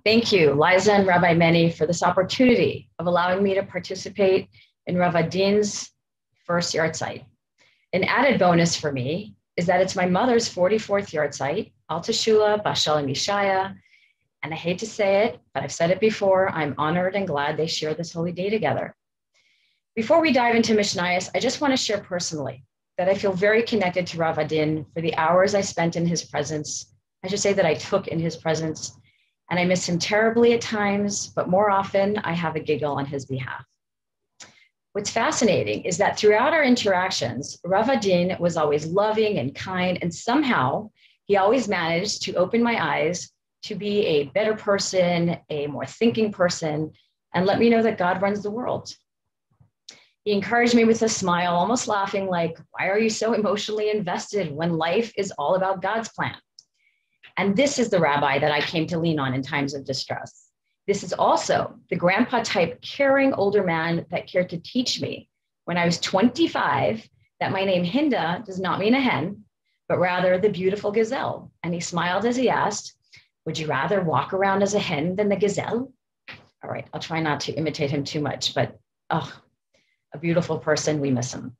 Thank you, Liza and Rabbi Meni, for this opportunity of allowing me to participate in Rav Adin's first yahrzeit. An added bonus for me is that it's my mother's 44th yahrzeit, Al Teshula, Bashalom Yishaya, and I hate to say it, but I've said it before, I'm honored and glad they share this holy day together. Before we dive into Mishnayos, I just want to share personally that I feel very connected to Rav Adin for the hours I spent in his presence. I should say that I took in his presence, and I miss him terribly at times, but more often I have a giggle on his behalf. What's fascinating is that throughout our interactions, Rav Adin was always loving and kind, and somehow he always managed to open my eyes to be a better person, a more thinking person, and let me know that God runs the world. He encouraged me with a smile, almost laughing like, why are you so emotionally invested when life is all about God's plan? And this is the rabbi that I came to lean on in times of distress. This is also the grandpa type caring older man that cared to teach me when I was 25 that my name Hindel does not mean a hen, but rather the beautiful gazelle. And he smiled as he asked, would you rather walk around as a hen than the gazelle? All right, I'll try not to imitate him too much, but a beautiful person, we miss him.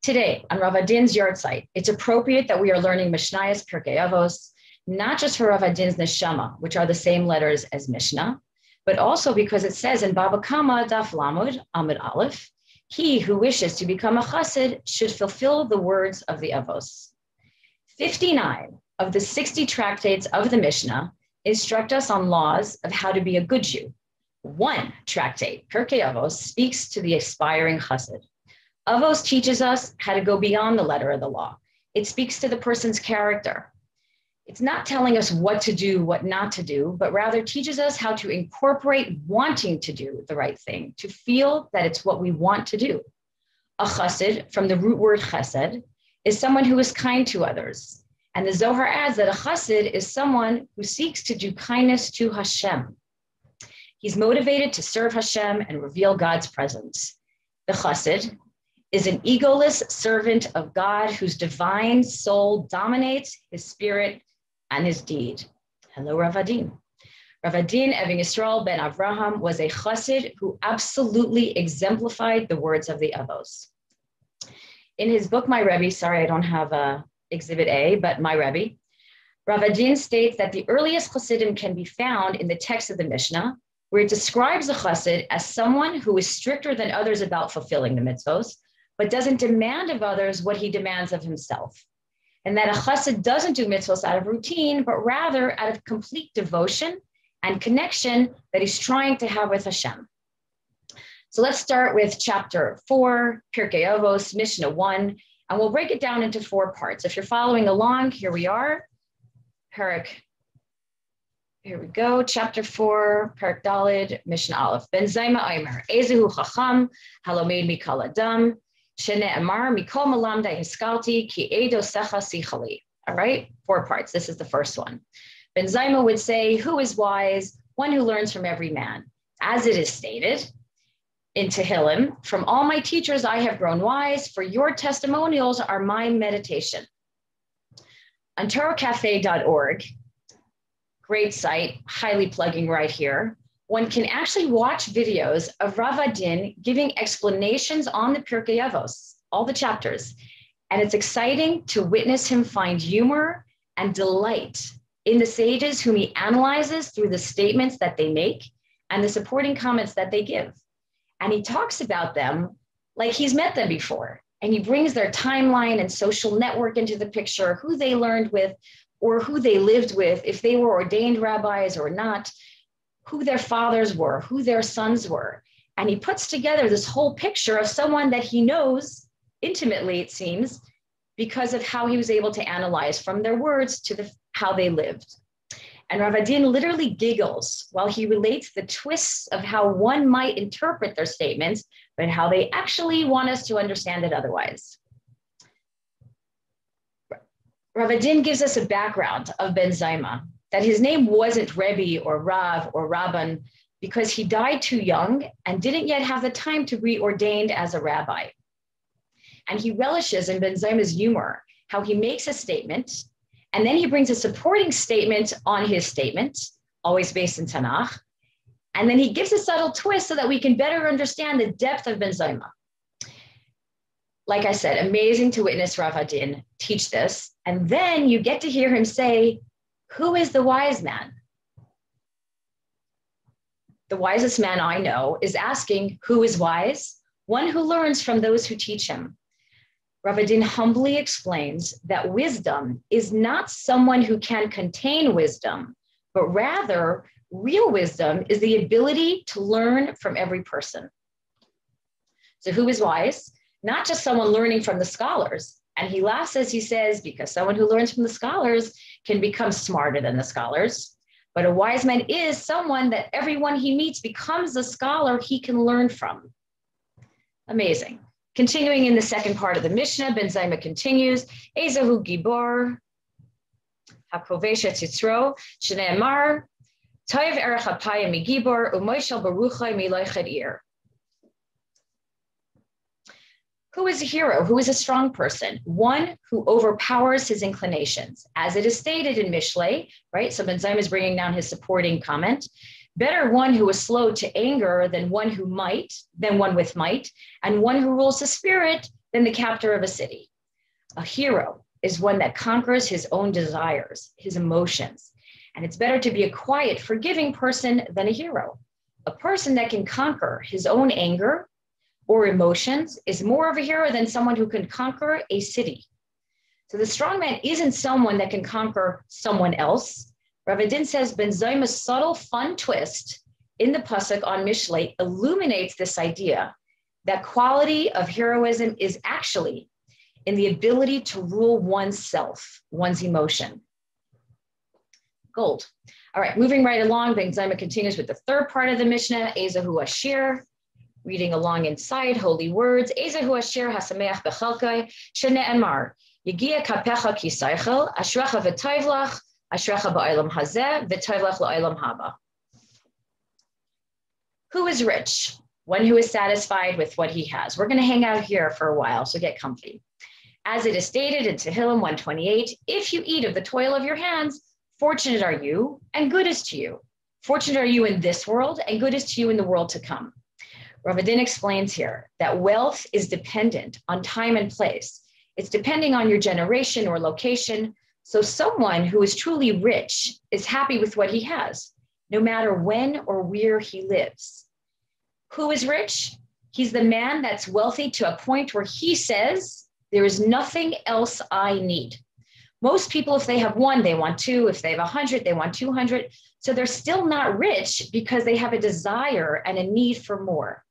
Today on Rav Adin's yahrzeit, it's appropriate that we are learning Mishnayos Pirkei Avos, not just for Rav Adin's neshama, which are the same letters as Mishnah, but also because it says in Baba Kama Daf Lamud Amud Aleph, he who wishes to become a chassid should fulfill the words of the Avos. 59 of the 60 tractates of the Mishnah instruct us on laws of how to be a good Jew. One tractate, Pirkei Avos, speaks to the aspiring chassid. Avos teaches us how to go beyond the letter of the law. It speaks to the person's character. It's not telling us what to do, what not to do, but rather teaches us how to incorporate wanting to do the right thing, to feel that it's what we want to do. A chassid, from the root word chesed, is someone who is kind to others. And the Zohar adds that a chassid is someone who seeks to do kindness to Hashem. He's motivated to serve Hashem and reveal God's presence. The chassid is an egoless servant of God whose divine soul dominates his spirit and his deed. Hello, Rav Adin. Rav Adin Evin Yisrael ben Avraham was a chassid who absolutely exemplified the words of the Avos. In his book, My Rebbe, sorry, I don't have Exhibit A, but My Rebbe, Rav Adin states that the earliest chassidim can be found in the text of the Mishnah, where it describes a chassid as someone who is stricter than others about fulfilling the mitzvos, but doesn't demand of others what he demands of himself. And that a chassid doesn't do mitzvos out of routine, but rather out of complete devotion and connection that he's trying to have with Hashem. So let's start with chapter 4, Pirkei Avos, Mishnah 1, and we'll break it down into 4 parts. If you're following along, here we are. Here we go, chapter 4, Perek Daled, Mishnah Aleph. Ben Zayma Omer, Ezehu Chacham, Halomed Mikal Adam, Shene'emar Mikol Malamdai Hiskalti, Ki Edo Secha Sichali. All right, 4 parts. This is the first one. Ben Zayma would say, who is wise? One who learns from every man. As it is stated in Tehillim, from all my teachers I have grown wise, for your testimonials are my meditation. On TorahCafe.org, great site, highly plugging right here. One can actually watch videos of Rav Adin giving explanations on the Pirkei Avos, all the chapters. And it's exciting to witness him find humor and delight in the sages whom he analyzes through the statements that they make and the supporting comments that they give. And he talks about them like he's met them before. And he brings their timeline and social network into the picture, who they learned with, or who they lived with, if they were ordained rabbis or not, who their fathers were, who their sons were. And he puts together this whole picture of someone that he knows intimately, it seems, because of how he was able to analyze from their words to how they lived. And Rav Adin literally giggles while he relates the twists of how one might interpret their statements, but how they actually want us to understand it otherwise. Rav Adin gives us a background of Ben Zayma, that his name wasn't Rebbe or Rav or Rabban because he died too young and didn't yet have the time to be ordained as a rabbi. And he relishes in Ben Zayma's humor how he makes a statement and then he brings a supporting statement on his statement, always based in Tanakh. And then he gives a subtle twist so that we can better understand the depth of Ben Zoma. Like I said, amazing to witness Rav Adin teach this. And then you get to hear him say, who is the wise man? The wisest man I know is asking, who is wise? One who learns from those who teach him. Rav Adin humbly explains that wisdom is not someone who can contain wisdom, but rather real wisdom is the ability to learn from every person. So who is wise? Not just someone learning from the scholars. And he laughs as he says, because someone who learns from the scholars can become smarter than the scholars. But a wise man is someone that everyone he meets becomes a scholar he can learn from. Amazing. Continuing in the second part of the Mishnah, Ben Zoma continues, Ezahu Gibor, HaKovesh et Yitzro, Shne'emar, Toiv Erech HaPayim Migibor, Umoishel Baruchai Miloichet Ir. Who is a hero? Who is a strong person? One who overpowers his inclinations. As it is stated in Mishlei, right? So Ben Zoma is bringing down his supporting comment. Better one who is slow to anger than one with might, and one who rules the spirit than the captor of a city. A hero is one that conquers his own desires, his emotions. And it's better to be a quiet, forgiving person than a hero. A person that can conquer his own anger or emotions is more of a hero than someone who can conquer a city. So the strong man isn't someone that can conquer someone else. Rav Adin says Ben Zoma's subtle, fun twist in the pasuk on Mishlei illuminates this idea that quality of heroism is actually in the ability to rule oneself, one's emotion. Gold. All right, moving right along, Ben Zoma continues with the third part of the Mishnah, Ezahu Ashir, reading along inside, holy words, Ezahu Ashir hasameach bechalkai, shene'emar, Yegia kapecha kisaychel, ashrecha v'toivlach, ashrecha ba'olam hazeh, v'toivlach la'olam haba. Who is rich? One who is satisfied with what he has. We're going to hang out here for a while, so get comfy. As it is stated in Tehillim 128, if you eat of the toil of your hands, fortunate are you, and good is to you. Fortunate are you in this world, and good is to you in the world to come. Rav Adin explains here that wealth is dependent on time and place. It's depending on your generation or location. So someone who is truly rich is happy with what he has, no matter when or where he lives. Who is rich? He's the man that's wealthy to a point where he says, there is nothing else I need. Most people, if they have one, they want two. If they have 100, they want 200. So they're still not rich because they have a desire and a need for more.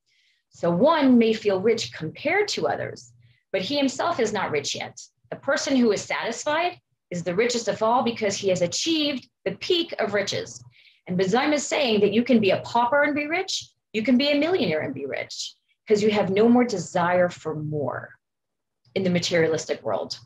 So one may feel rich compared to others, but he himself is not rich yet. The person who is satisfied is the richest of all because he has achieved the peak of riches. And Ben Zoma is saying that you can be a pauper and be rich. You can be a millionaire and be rich because you have no more desire for more in the materialistic world.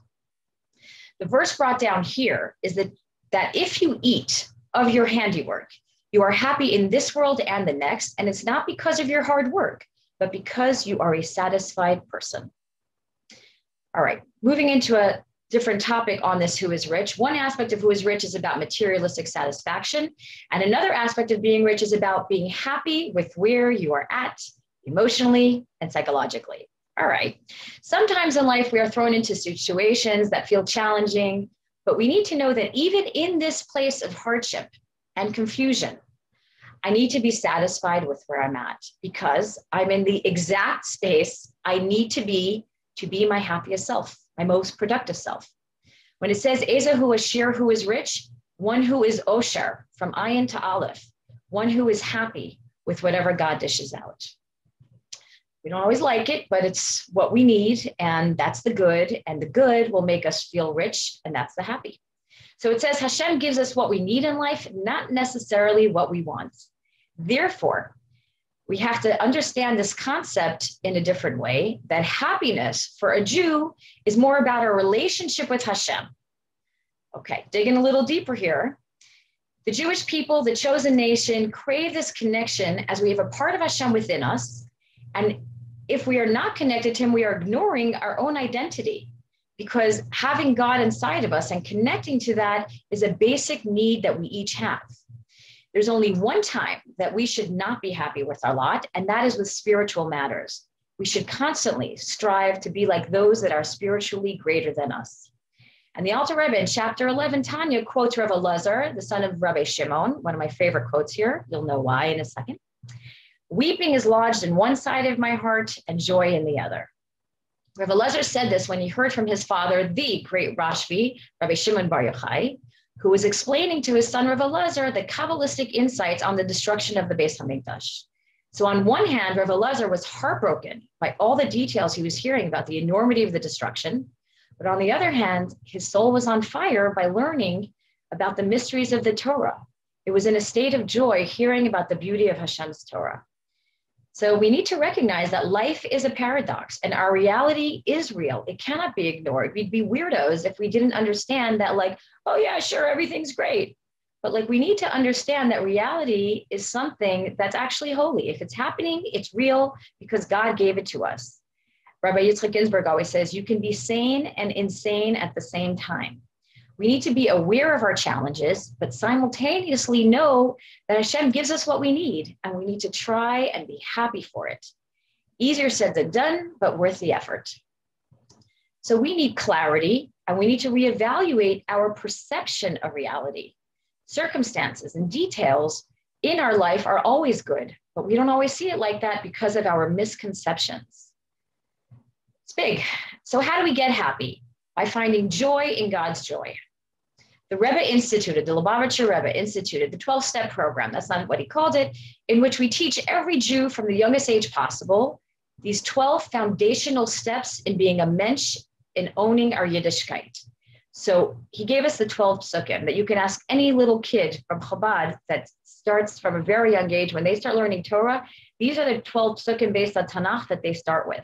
The verse brought down here is that if you eat of your handiwork, you are happy in this world and the next, and it's not because of your hard work, but because you are a satisfied person. All right, moving into a different topic on this who is rich. One aspect of who is rich is about materialistic satisfaction, and another aspect of being rich is about being happy with where you are at emotionally and psychologically. All right. Sometimes in life, we are thrown into situations that feel challenging, but we need to know that even in this place of hardship and confusion, I need to be satisfied with where I'm at because I'm in the exact space I need to be my happiest self, my most productive self. When it says Ezahu Ashir, who is rich, one who is Osher, from Ayin to Aleph, one who is happy with whatever God dishes out. We don't always like it, but it's what we need, and that's the good, and the good will make us feel rich, and that's the happy. So it says Hashem gives us what we need in life, not necessarily what we want. Therefore, we have to understand this concept in a different way, that happiness for a Jew is more about our relationship with Hashem. Okay, digging a little deeper here. The Jewish people, the chosen nation, crave this connection as we have a part of Hashem within us, and if we are not connected to him, we are ignoring our own identity because having God inside of us and connecting to that is a basic need that we each have. There's only one time that we should not be happy with our lot, and that is with spiritual matters. We should constantly strive to be like those that are spiritually greater than us. And the Alter Rebbe in chapter 11, Tanya, quotes Rav Elazar, the son of Rabbi Shimon, one of my favorite quotes here. You'll know why in a second. Weeping is lodged in one side of my heart and joy in the other. Rav Elazar said this when he heard from his father, the great Rashbi, Rabbi Shimon Bar Yochai, who was explaining to his son Rav Elazar the Kabbalistic insights on the destruction of the Beis Hamikdash. So on one hand, Rav Elazar was heartbroken by all the details he was hearing about the enormity of the destruction. But on the other hand, his soul was on fire by learning about the mysteries of the Torah. It was in a state of joy hearing about the beauty of Hashem's Torah. So we need to recognize that life is a paradox and our reality is real. It cannot be ignored. We'd be weirdos if we didn't understand that, like, oh yeah, sure, everything's great. But like, we need to understand that reality is something that's actually holy. If it's happening, it's real because God gave it to us. Rabbi Yitzchak Ginsburg always says, you can be sane and insane at the same time. We need to be aware of our challenges, but simultaneously know that Hashem gives us what we need, and we need to try and be happy for it. Easier said than done, but worth the effort. So we need clarity, and we need to reevaluate our perception of reality. Circumstances and details in our life are always good, but we don't always see it like that because of our misconceptions. It's big. So how do we get happy? By finding joy in God's joy. The Rebbe instituted, the Lubavitcher Rebbe instituted the 12-step program, that's not what he called it, in which we teach every Jew from the youngest age possible these 12 foundational steps in being a mensch, in owning our Yiddishkeit. So he gave us the 12 psukim that you can ask any little kid from Chabad that starts from a very young age. When they start learning Torah, these are the 12 psukim based on Tanakh that they start with.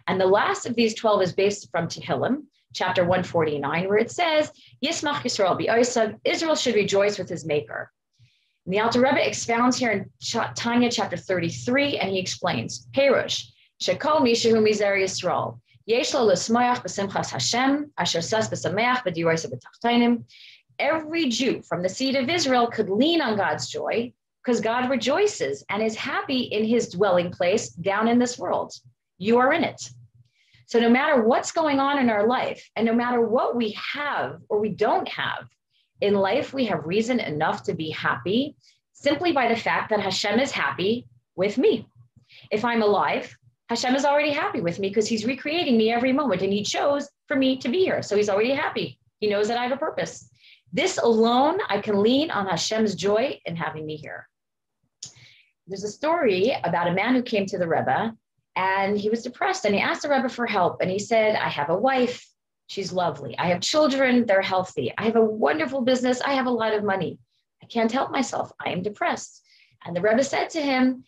And the last of these 12 is based from Tehillim, chapter 149, where it says, Yismach Yisrael b'osav, Israel should rejoice with his maker. And the Alter Rebbe expounds here in Tanya chapter 33, and he explains, Perush, Shekol Mishahu Mizer Yisrael, Yesh lo l'smoyach b'simchas Hashem, asher sas b'sameach b'diroisa b'tachtainim. Every Jew from the seed of Israel could lean on God's joy because God rejoices and is happy in his dwelling place down in this world. You are in it. So no matter what's going on in our life, and no matter what we have or we don't have, in life we have reason enough to be happy simply by the fact that Hashem is happy with me. If I'm alive, Hashem is already happy with me because he's recreating me every moment, and he chose for me to be here. So he's already happy. He knows that I have a purpose. This alone, I can lean on Hashem's joy in having me here. There's a story about a man who came to the Rebbe, and he was depressed, and he asked the Rebbe for help. And he said, I have a wife. She's lovely. I have children. They're healthy. I have a wonderful business. I have a lot of money. I can't help myself. I am depressed. And the Rebbe said to him,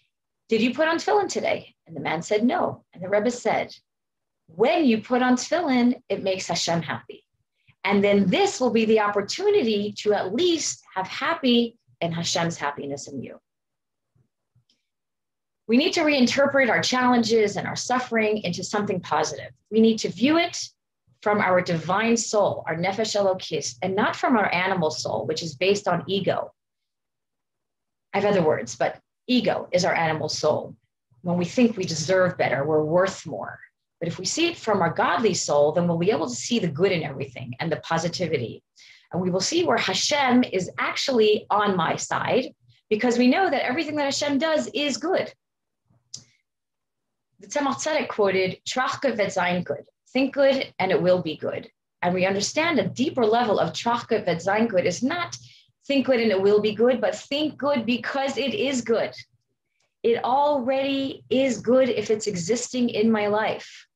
did you put on tefillin today? And the man said, no. And the Rebbe said, when you put on tefillin, it makes Hashem happy. And then this will be the opportunity to at least have happy and Hashem's happiness in you. We need to reinterpret our challenges and our suffering into something positive. We need to view it from our divine soul, our nefesh elokis, and not from our animal soul, which is based on ego. I have other words, but ego is our animal soul. When we think we deserve better, we're worth more. But if we see it from our godly soul, then we'll be able to see the good in everything and the positivity. And we will see where Hashem is actually on my side, because we know that everything that Hashem does is good. The Tzemach Tzedek quoted, Trach gut vet sein good. Think good and it will be good. And we understand a deeper level of Trach gut vet sein good is not think good and it will be good, but think good because it is good. It already is good if it's existing in my life.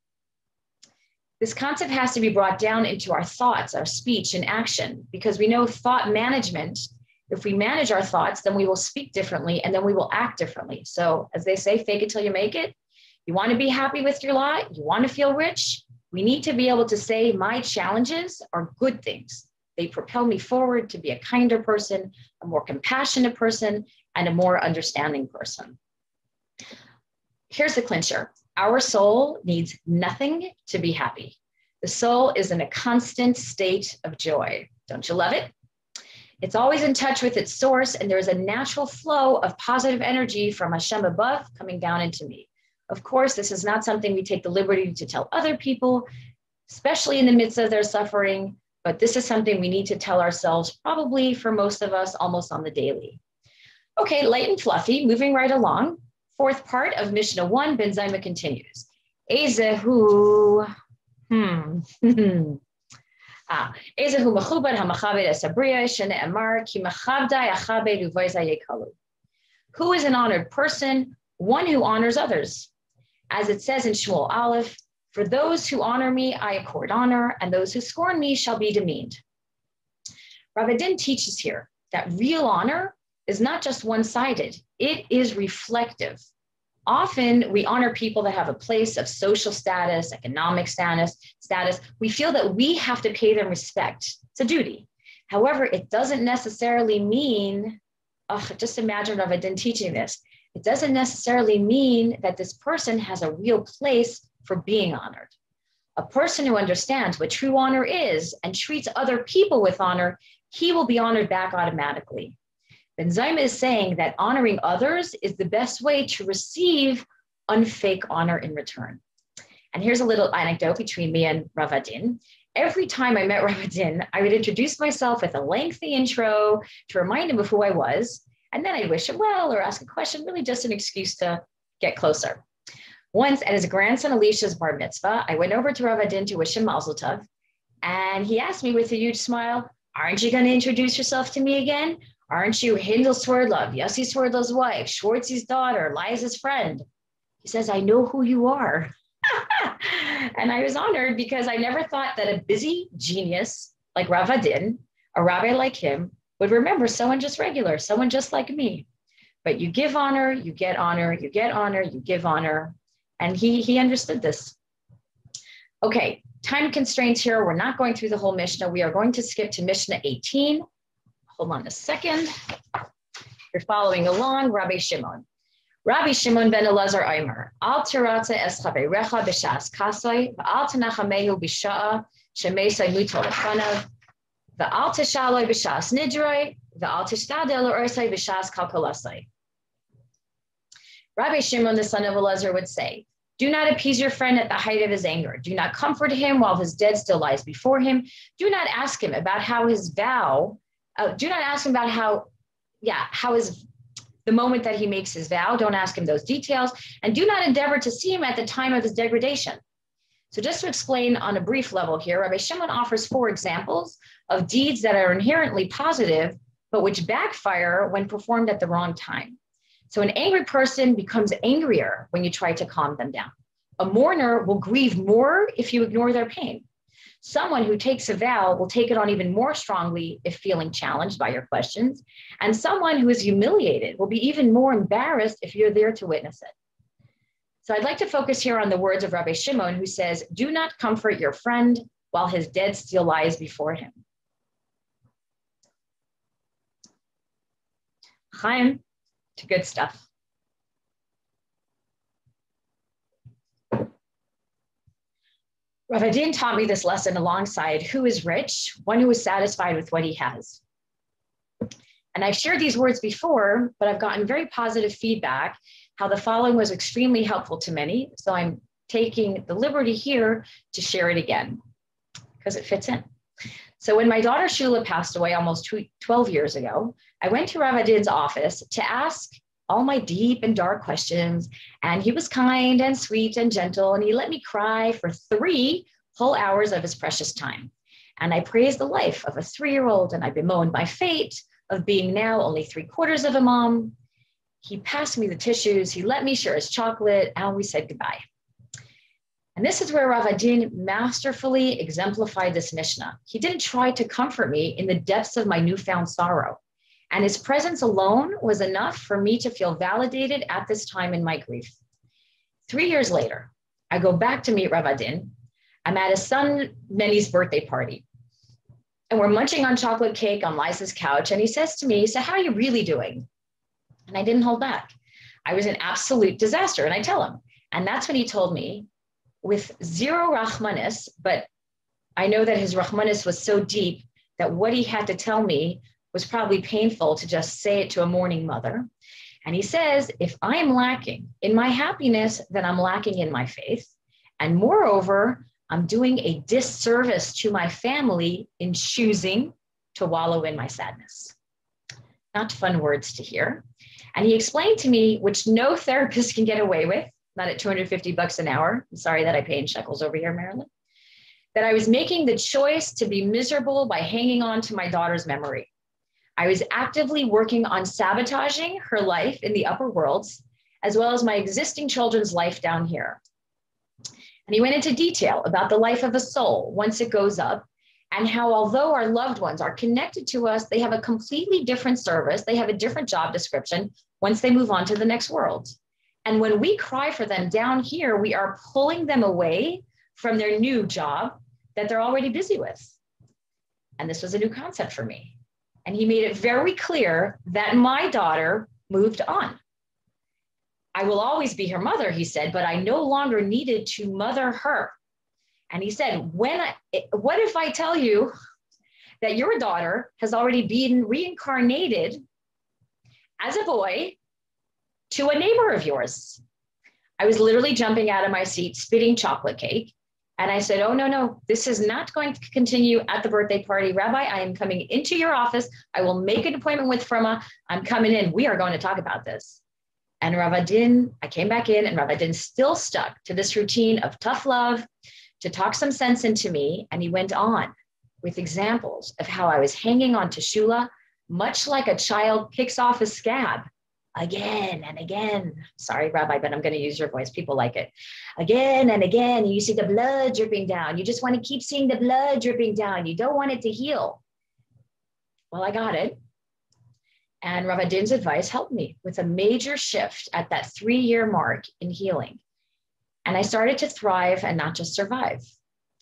This concept has to be brought down into our thoughts, our speech, and action, because we know thought management. If we manage our thoughts, then we will speak differently and then we will act differently. So as they say, fake it till you make it. You want to be happy with your lot? You want to feel rich? We need to be able to say my challenges are good things. They propel me forward to be a kinder person, a more compassionate person, and a more understanding person. Here's the clincher. Our soul needs nothing to be happy. The soul is in a constant state of joy. Don't you love it? It's always in touch with its source, and there's a natural flow of positive energy from Hashem above coming down into me. Of course, this is not something we take the liberty to tell other people, especially in the midst of their suffering, but this is something we need to tell ourselves, probably for most of us, almost on the daily. Okay, light and fluffy, moving right along. Fourth part of Mishnah 1, Ben Zayma continues. Ezehu, Ezehu mechubad hamachabed esabriya shene'emar ki machabdai achabed uvoizai yekalu. Who is an honored person? One who honors others. As it says in Shmuel Aleph, for those who honor me, I accord honor, and those who scorn me shall be demeaned. Rav Adin teaches here that real honor is not just one-sided, it is reflective. Often we honor people that have a place of social status, economic status. We feel that we have to pay them respect. It's a duty. However, it doesn't necessarily mean, just imagine Rav Adin teaching this. It doesn't necessarily mean that this person has a real place for being honored. A person who understands what true honor is and treats other people with honor, he will be honored back automatically. Ben Zayma is saying that honoring others is the best way to receive unfake honor in return. And here's a little anecdote between me and Rav Adin. Every time I met Rav Adin, I would introduce myself with a lengthy intro to remind him of who I was. And then I'd wish him well or ask a question, really just an excuse to get closer. Once at his grandson Elisha's bar mitzvah, I went over to Rav Adin to wish him mazel tov. And he asked me with a huge smile, aren't you going to introduce yourself to me again? Aren't you Hindel Swerdlov, Yossi Swerdlov's wife, Schwartz's daughter, Liza's friend? He says, I know who you are. And I was honored because I never thought that a busy genius like Rav Adin, a rabbi like him, would remember someone just regular, someone just like me. But you give honor, you get honor, you get honor, you give honor. And he understood this. Okay, time constraints here. We're not going through the whole Mishnah. We are going to skip to Mishnah 18. Hold on a second. You're following along, Rabbi Shimon. Rabbi Shimon ben Elazar Aimer, Al tiratze es chaverecha b'shas kasoi, v'al tenachamehu b'sha'a shemesai muto lefanav, v'al teshaloi b'shas nidroi, v'al tishtadel l'orsai b'shas kalkolasai. Rabbi Shimon, the son of Elazar, would say, do not appease your friend at the height of his anger. Do not comfort him while his dead still lies before him. Do not ask him about how his vow, do not ask him about how is the moment that he makes his vow. Don't ask him those details. And do not endeavor to see him at the time of his degradation. So just to explain on a brief level here, Rabbi Shimon offers 4 examples of deeds that are inherently positive, but which backfire when performed at the wrong time. So an angry person becomes angrier when you try to calm them down. A mourner will grieve more if you ignore their pain. Someone who takes a vow will take it on even more strongly if feeling challenged by your questions. And someone who is humiliated will be even more embarrassed if you're there to witness it. So I'd like to focus here on the words of Rabbi Shimon, who says, do not comfort your friend while his dead still lies before him. Chaim, to good stuff. Rav Adin taught me this lesson alongside who is rich, one who is satisfied with what he has. And I've shared these words before, but I've gotten very positive feedback, how the following was extremely helpful to many. So I'm taking the liberty here to share it again because it fits in. So when my daughter Shula passed away almost 12 years ago, I went to Rav Adin's office to ask all my deep and dark questions. And he was kind and sweet and gentle. And he let me cry for 3 whole hours of his precious time. And I praised the life of a 3-year-old, and I bemoaned my fate of being now only 3/4 of a mom. He passed me the tissues. He let me share his chocolate, and we said goodbye. And this is where Rav Adin masterfully exemplified this Mishnah. He didn't try to comfort me in the depths of my newfound sorrow. And his presence alone was enough for me to feel validated at this time in my grief. 3 years later, I go back to meet Rav Adin. I'm at his son Menny's birthday party. And we're munching on chocolate cake on Liza's couch. And he says to me, so how are you really doing? And I didn't hold back. I was an absolute disaster. And I tell him. And that's when he told me, with zero Rahmanis, but I know that his Rahmanis was so deep that what he had to tell me was probably painful to just say it to a mourning mother. And he says, if I am lacking in my happiness, then I'm lacking in my faith. And moreover, I'm doing a disservice to my family in choosing to wallow in my sadness. Not fun words to hear. And he explained to me, which no therapist can get away with, not at $250 an hour. I'm sorry that I pay in shekels over here, Marilyn, that I was making the choice to be miserable by hanging on to my daughter's memory. I was actively working on sabotaging her life in the upper worlds, as well as my existing children's life down here. And he went into detail about the life of a soul once it goes up, and how although our loved ones are connected to us, they have a completely different service. They have a different job description once they move on to the next world. And when we cry for them down here, we are pulling them away from their new job that they're already busy with. And this was a new concept for me. And he made it very clear that my daughter moved on. I will always be her mother, he said, but I no longer needed to mother her. And he said, what if I tell you that your daughter has already been reincarnated as a boy to a neighbor of yours? I was literally jumping out of my seat, spitting chocolate cake. And I said, oh, no, this is not going to continue at the birthday party. Rabbi, I am coming into your office. I will make an appointment with Fruma. I'm coming in. We are going to talk about this. And Rav Adin, I came back in, and Rav Adin still stuck to this routine of tough love to talk some sense into me. And he went on with examples of how I was hanging on to Shula, much like a child picks off a scab again and again. Sorry, Rabbi, but I'm going to use your voice. People like it. Again and again. You see the blood dripping down. You just want to keep seeing the blood dripping down. You don't want it to heal. Well, I got it. And Rav Adin's advice helped me with a major shift at that 3-year mark in healing. And I started to thrive and not just survive.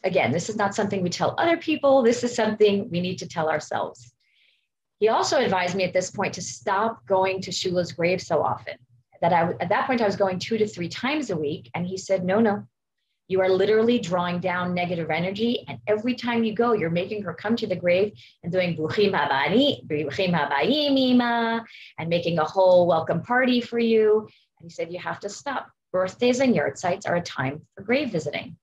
Again, this is not something we tell other people. This is something we need to tell ourselves. He also advised me at this point to stop going to Shula's grave so often. At that point, I was going 2 to 3 times a week. And he said, no, you are literally drawing down negative energy. And every time you go, you're making her come to the grave and doing Bruchim Habayim Ima, and making a whole welcome party for you. And he said, you have to stop. Birthdays and yard sites are a time for grave visiting.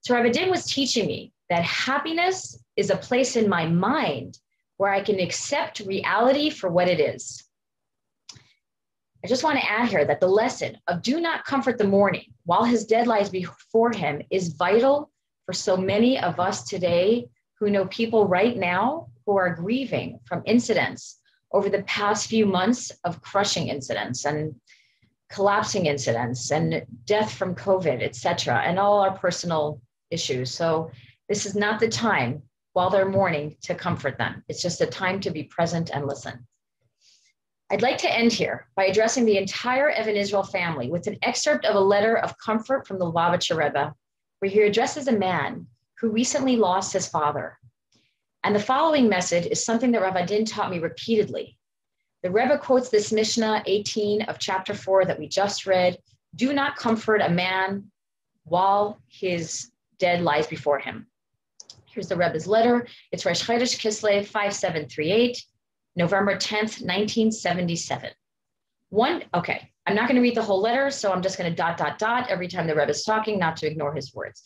So Rav Adin was teaching me that happiness is a place in my mind where I can accept reality for what it is. I just want to add here that the lesson of do not comfort the mourning while his dead lies before him is vital for so many of us today who know people right now who are grieving from incidents over the past few months of crushing incidents and collapsing incidents and death from COVID, et cetera, and all our personal issues. So this is not the time while they're mourning to comfort them. It's just a time to be present and listen. I'd like to end here by addressing the entire Evan Israel family with an excerpt of a letter of comfort from the Lubavitcher Rebbe, where he addresses a man who recently lost his father. And the following message is something that Rav Adin taught me repeatedly. The Rebbe quotes this Mishnah 18 of chapter 4 that we just read: do not comfort a man while his dead lies before him. Here's the Rebbe's letter. It's Rosh Chodesh Kislev 5738, November 10th, 1977. Okay, I'm not going to read the whole letter, so I'm just going to ... every time the Rebbe is talking, not to ignore his words. ...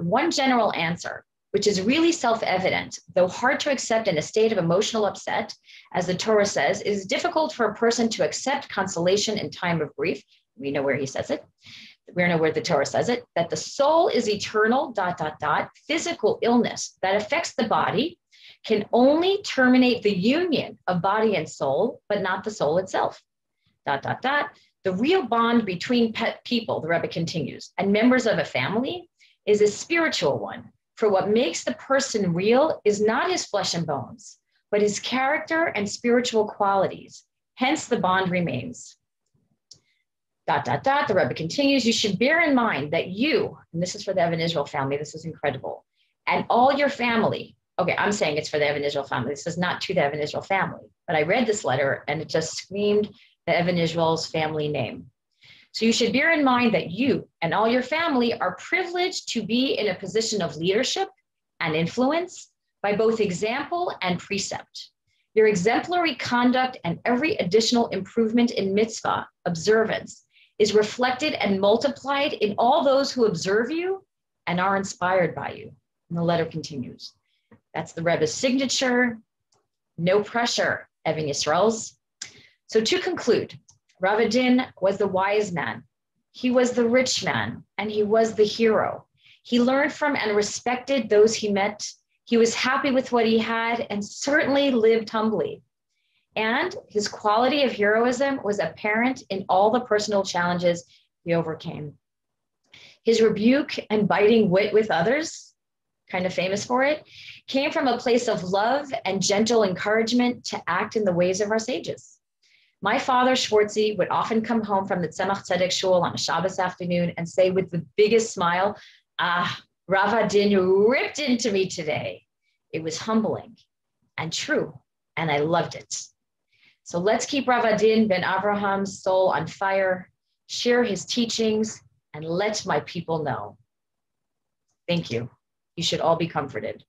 One general answer, which is really self-evident, though hard to accept in a state of emotional upset, as the Torah says, it is difficult for a person to accept consolation in time of grief. We know where he says it. We know where the Torah says it, that the soul is eternal, ... Physical illness that affects the body can only terminate the union of body and soul, but not the soul itself. ... The real bond between people, the Rebbe continues, and members of a family is a spiritual one. For what makes the person real is not his flesh and bones, but his character and spiritual qualities. Hence the bond remains. ... The Rebbe continues, you should bear in mind that you, and this is for the Evan Israel family, this is incredible, and all your family, okay, I'm saying it's for the Evan Israel family. This is not to the Evan Israel family, but I read this letter and it just screamed the Evan Israel's family name. So you should bear in mind that you and all your family are privileged to be in a position of leadership and influence, by both example and precept. Your exemplary conduct and every additional improvement in mitzvah observance is reflected and multiplied in all those who observe you and are inspired by you. And the letter continues. That's the Rebbe's signature. No pressure, Evin Yisraels. So to conclude, Rav Adin was the wise man. He was the rich man, and he was the hero. He learned from and respected those he met. He was happy with what he had and certainly lived humbly. And his quality of heroism was apparent in all the personal challenges he overcame. His rebuke and biting wit with others, kind of famous for it, came from a place of love and gentle encouragement to act in the ways of our sages. My father, Schwartzy, would often come home from the Tzemach Tzedek Shul on a Shabbos afternoon and say with the biggest smile, Rav Adin ripped into me today. It was humbling and true, and I loved it. So let's keep Rav Adin ben Abraham's soul on fire, share his teachings, and let my people know. Thank you. You should all be comforted.